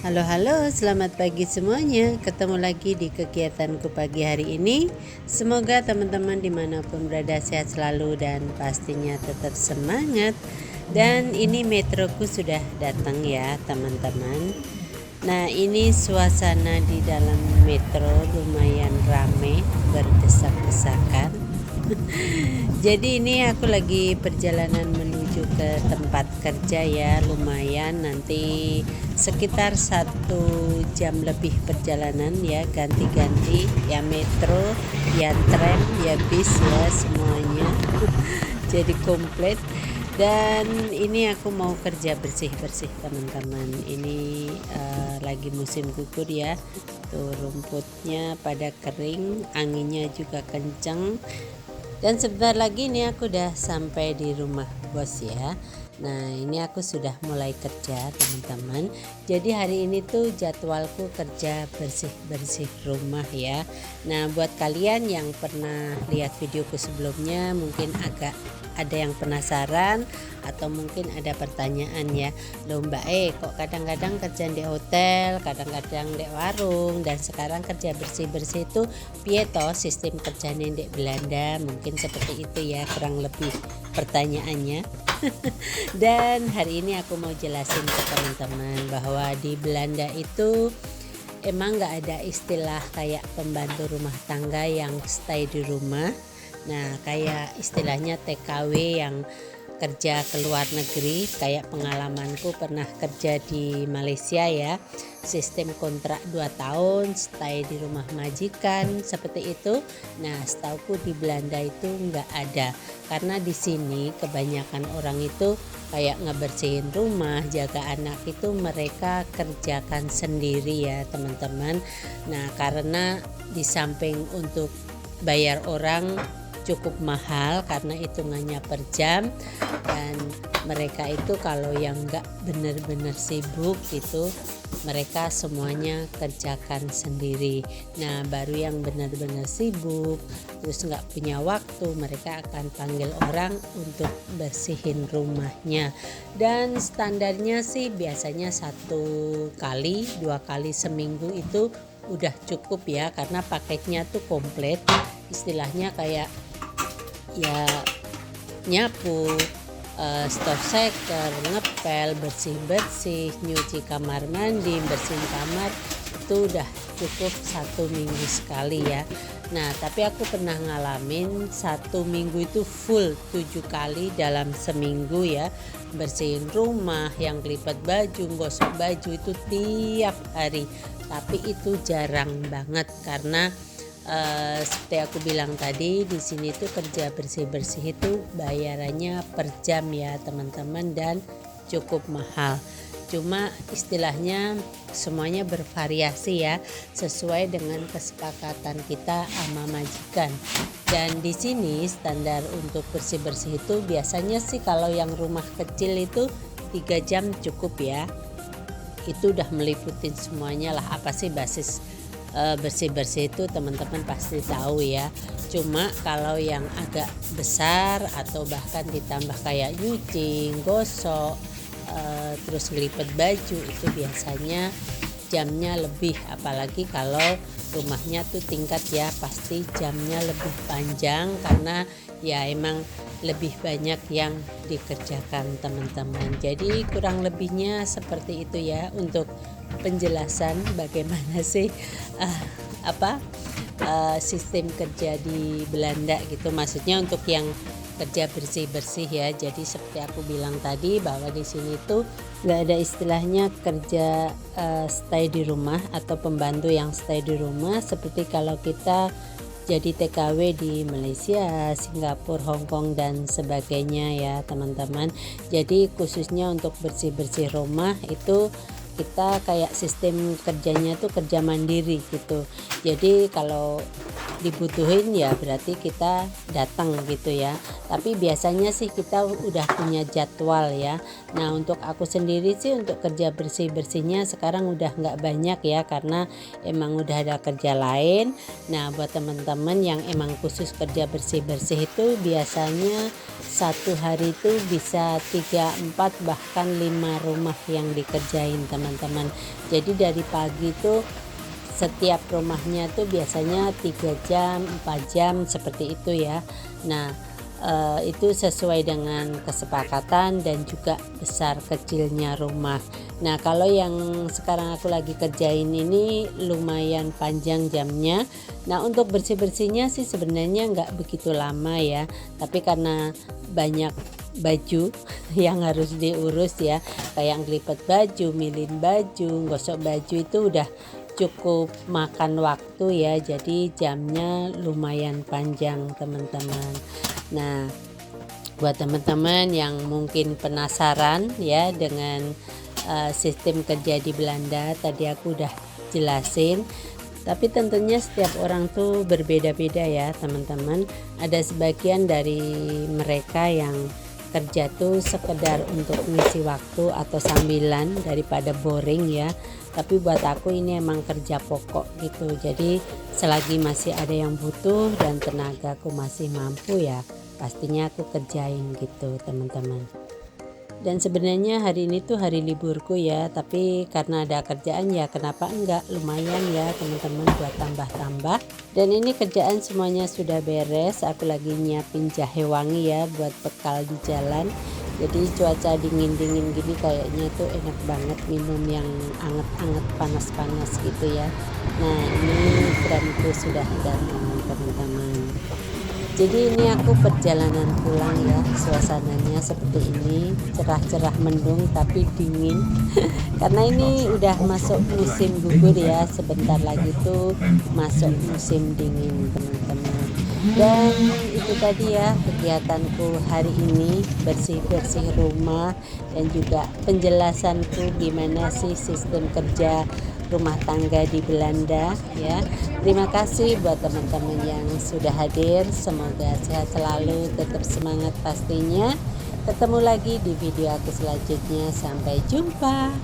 Halo, selamat pagi semuanya. Ketemu lagi di kegiatanku pagi hari ini. Semoga teman-teman dimanapun berada sehat selalu dan pastinya tetap semangat. Dan ini metroku sudah datang ya teman-teman. Nah, ini suasana di dalam metro lumayan rame, berdesak-desakan. Jadi ini aku lagi perjalanan menuju ke tempat kerja ya, lumayan nanti sekitar 1 jam lebih perjalanan ya, ganti-ganti ya, metro ya, tram ya, bis ya, semuanya jadi komplit. Dan ini aku mau kerja bersih-bersih teman-teman. Ini lagi musim gugur ya, tuh rumputnya pada kering, anginnya juga kenceng. Dan sebentar lagi nih aku udah sampai di rumah bos ya. Nah, ini aku sudah mulai kerja teman-teman. Jadi hari ini tuh jadwalku kerja bersih-bersih rumah ya. Nah, buat kalian yang pernah lihat videoku sebelumnya mungkin agak ada yang penasaran atau mungkin ada pertanyaan ya. Loh Mbak kok kadang-kadang kerja di hotel, kadang-kadang di warung, dan sekarang kerja bersih-bersih itu piye toh sistem kerjanya di Belanda? Mungkin seperti itu ya kurang lebih pertanyaannya. Dan hari ini aku mau jelasin ke teman-teman bahwa di Belanda itu emang gak ada istilah kayak pembantu rumah tangga yang stay di rumah. Nah, kayak istilahnya TKW yang kerja ke luar negeri, kayak pengalamanku pernah kerja di Malaysia ya, sistem kontrak 2 tahun, stay di rumah majikan seperti itu. Nah, setauku di Belanda itu nggak ada, karena di sini kebanyakan orang itu kayak ngebersihin rumah, jaga anak itu mereka kerjakan sendiri ya teman-teman. Nah, karena di samping untuk bayar orang cukup mahal karena hitungannya per jam, dan mereka itu kalau yang nggak benar-benar sibuk itu mereka semuanya kerjakan sendiri. Nah, baru yang benar-benar sibuk terus nggak punya waktu, mereka akan panggil orang untuk bersihin rumahnya. Dan standarnya sih biasanya 1 kali 2 kali seminggu itu udah cukup ya, karena paketnya tuh komplit, istilahnya kayak ya nyapu, stop seker, ngepel, bersih-bersih, nyuci kamar mandi, bersihin kamar, itu udah cukup 1 minggu sekali ya. Nah, tapi aku pernah ngalamin 1 minggu itu full 7 kali dalam seminggu ya, bersihin rumah, yang lipat baju, gosok baju itu tiap hari. Tapi itu jarang banget karena seperti aku bilang tadi, di sini tuh kerja bersih-bersih itu bayarannya per jam ya teman-teman, dan cukup mahal. Cuma istilahnya semuanya bervariasi ya, sesuai dengan kesepakatan kita sama majikan. Dan di sini standar untuk bersih-bersih itu biasanya sih kalau yang rumah kecil itu 3 jam cukup ya. Itu udah meliputin semuanya lah, apa sih basis bersih-bersih itu teman-teman pasti tahu ya. Cuma kalau yang agak besar atau bahkan ditambah kayak nyuci, gosok, terus ngelipet baju, itu biasanya jamnya lebih, apalagi kalau rumahnya tuh tingkat ya, pasti jamnya lebih panjang karena ya emang lebih banyak yang dikerjakan teman-teman. Jadi kurang lebihnya seperti itu ya untuk penjelasan bagaimana sih sistem kerja di Belanda gitu, maksudnya untuk yang kerja bersih-bersih ya. Jadi seperti aku bilang tadi bahwa di sini tuh nggak ada istilahnya kerja stay di rumah atau pembantu yang stay di rumah seperti kalau kita jadi TKW di Malaysia, Singapura, Hong Kong dan sebagainya ya teman-teman. Jadi khususnya untuk bersih-bersih rumah itu kita kayak sistem kerjanya tuh kerja mandiri gitu. Jadi kalau dibutuhin ya berarti kita datang gitu ya. Tapi biasanya sih kita udah punya jadwal ya. Nah untuk aku sendiri sih untuk kerja bersih-bersihnya sekarang udah nggak banyak ya, karena emang udah ada kerja lain. Nah buat teman-teman yang emang khusus kerja bersih-bersih itu biasanya satu hari itu bisa 3, 4 bahkan 5 rumah yang dikerjain teman-teman. Jadi dari pagi tuh setiap rumahnya tuh biasanya 3 jam 4 jam seperti itu ya. Nah itu sesuai dengan kesepakatan dan juga besar kecilnya rumah. Nah kalau yang sekarang aku lagi kerjain ini lumayan panjang jamnya. Nah untuk bersih-bersihnya sih sebenarnya nggak begitu lama ya, tapi karena banyak baju yang harus diurus ya, kayak ngelipet baju, milin baju, gosok baju itu udah cukup makan waktu ya, jadi jamnya lumayan panjang teman-teman. Nah buat teman-teman yang mungkin penasaran ya dengan sistem kerja di Belanda, tadi aku udah jelasin, tapi tentunya setiap orang tuh berbeda-beda ya teman-teman. Ada sebagian dari mereka yang kerja tuh sekedar untuk ngisi waktu atau sambilan daripada boring ya, tapi buat aku ini emang kerja pokok gitu. Jadi selagi masih ada yang butuh dan tenagaku masih mampu ya pastinya aku kerjain gitu teman-teman. Dan sebenarnya hari ini tuh hari liburku ya, tapi karena ada kerjaan ya kenapa enggak, lumayan ya teman-teman buat tambah-tambah. Dan ini kerjaan semuanya sudah beres, aku lagi nyiapin jahe wangi ya buat bekal di jalan. Jadi cuaca dingin-dingin gini kayaknya tuh enak banget minum yang anget-anget panas-panas gitu ya. Nah ini kranku sudah datang teman-teman. Jadi ini aku perjalanan pulang ya, suasananya seperti ini, cerah-cerah mendung tapi dingin karena ini udah masuk musim gugur ya, sebentar lagi tuh masuk musim dingin teman-teman. Dan itu tadi ya kegiatanku hari ini, bersih-bersih rumah dan juga penjelasanku gimana sih sistem kerja rumah tangga di Belanda ya. Terima kasih buat teman-teman yang sudah hadir, semoga sehat selalu, tetap semangat pastinya. Ketemu lagi di video aku selanjutnya, sampai jumpa.